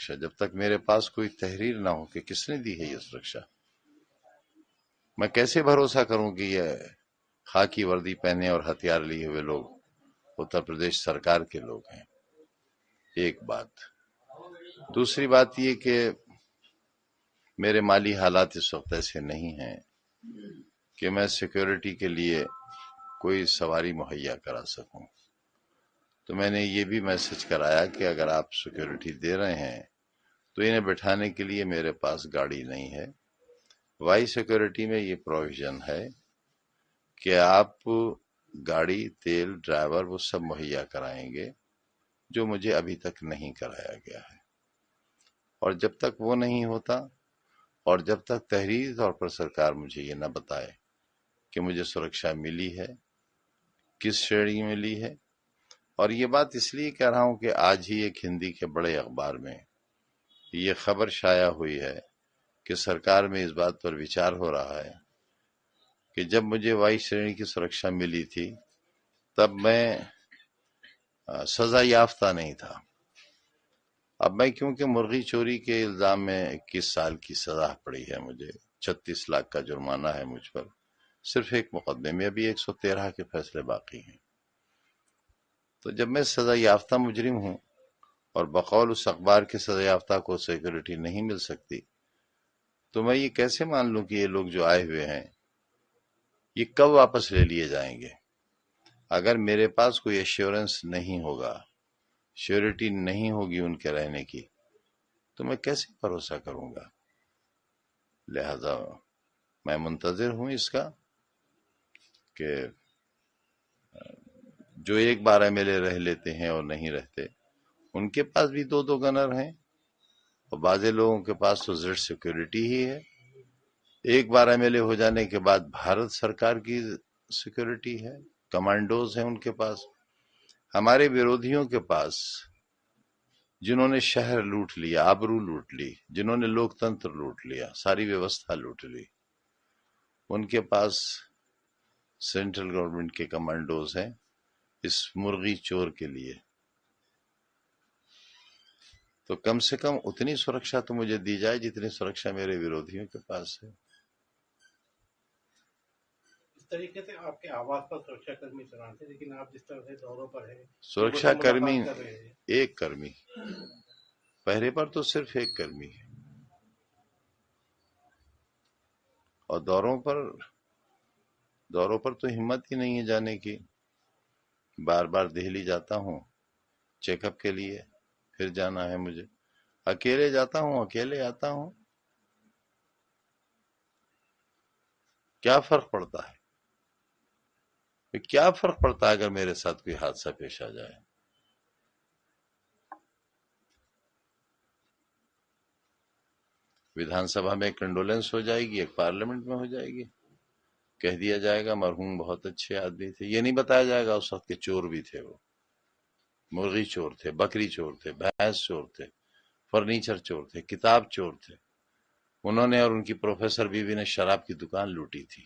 سرکشا؟ جب تک میرے پاس کوئی تحریر نہ ہو کہ کس نے دی ہے یہ سرکشا، میں کیسے بھروسہ کروں کہ یہ خاکی وردی پہنے اور ہتھیار لیے ہوئے لوگ اتر پردیش سرکار کے لوگ ہیں؟ ایک بات۔ دوسری بات یہ کہ میرے مالی حالات اس وقت ایسے نہیں ہیں کہ میں سیکیورٹی کے لیے کوئی سواری مہیا کرا سکوں، تو میں نے یہ بھی میسج کرایا کہ اگر آپ سیکیورٹی دے رہے ہیں تو انہیں بٹھانے کے لیے میرے پاس گاڑی نہیں ہے۔ وائی سیکیورٹی میں یہ پروویژن ہے کہ آپ گاڑی، تیل، ڈرائیور وہ سب مہیا کرائیں گے، جو مجھے ابھی تک نہیں کرایا گیا ہے۔ اور جب تک وہ نہیں ہوتا اور جب تک تحریری طور پر سرکار مجھے یہ نہ بتائے کہ مجھے سرکشا ملی ہے، کس شرح ملی ہے، اور یہ بات اس لیے کہہ رہا ہوں کہ آج ہی ایک ہندی کے بڑے اخبار میں یہ خبر شائع ہوئی ہے کہ سرکار میں اس بات پر وچار ہو رہا ہے کہ جب مجھے وائی شرح کی سرکشا ملی تھی تب میں سزا یافتہ نہیں تھا۔ اب میں کیونکہ مرغی چوری کے الزام میں 21 سال کی سزا پڑی ہے، مجھے 36 لاکھ کا جرمانہ ہے مجھ پر، صرف ایک مقدمے میں، ابھی 113 کے فیصلے باقی ہیں۔ تو جب میں سزا یافتہ مجرم ہوں اور بقول اس اخبار کے سزا یافتہ کو سیکورٹی نہیں مل سکتی، تو میں یہ کیسے مان لوں کہ یہ لوگ جو آئے ہوئے ہیں یہ کب واپس لے لیے جائیں گے؟ اگر میرے پاس کوئی ایشورنس نہیں ہوگا، شیورٹی نہیں ہوگی ان کے رہنے کی، تو میں کیسے بھروسہ کروں گا؟ لہذا میں منتظر ہوں اس کا کہ جو ایک بار ایم ایل اے رہ لیتے ہیں اور نہیں رہتے، ان کے پاس بھی 2 گنر ہیں، اور بعض لوگوں کے پاس تو زیڈ سیکورٹی ہی ہے۔ ایک بار ایم ایل اے ہو جانے کے بعد بھارت سرکار کی سیکورٹی ہے، کمانڈوز ہیں ان کے پاس۔ ہمارے ویرودھیوں کے پاس، جنہوں نے شہر لوٹ لیا، آبرو لوٹ لی، جنہوں نے لوک تنتر لوٹ لیا، ساری ویوستھا لوٹ لی، ان کے پاس سینٹرل گورنمنٹ کے کمانڈوز ہیں اس مرغی چور کے لیے۔ تو کم سے کم اتنی سرکشا تو مجھے دی جائے جتنی سرکشا میرے ویرودھیوں کے پاس ہے۔ اس طریقے سے آپ کے آواز پر سرکشا کرمی چلان تھے، لیکن آپ جس طرح سے دوروں پر ہیں، سرکشا کرمی ایک کرمی، پہرے پر تو صرف ایک کرمی ہے، اور دوروں پر تو ہمت ہی نہیں ہے جانے کی۔ بار بار دہلی جاتا ہوں چیک اپ کے لیے، پھر جانا ہے مجھے، اکیلے جاتا ہوں اکیلے آتا ہوں۔ کیا فرق پڑتا ہے؟ کیا فرق پڑتا ہے اگر میرے ساتھ کوئی حادثہ پیش آ جائے؟ ویدھان سبھا میں ایک کنڈولنس ہو جائے گی، ایک پارلیمنٹ میں ہو جائے گی، کہہ دیا جائے گا مرحوم بہت اچھے آدمی تھے۔ یہ نہیں بتایا جائے گا اس وقت کے چور بھی تھے، وہ مرغی چور تھے، بکری چور تھے، بھینس چور تھے، فرنیچر چور تھے، کتاب چور تھے، انہوں نے اور ان کی پروفیسر بیوی نے شراب کی دکان لوٹی تھی۔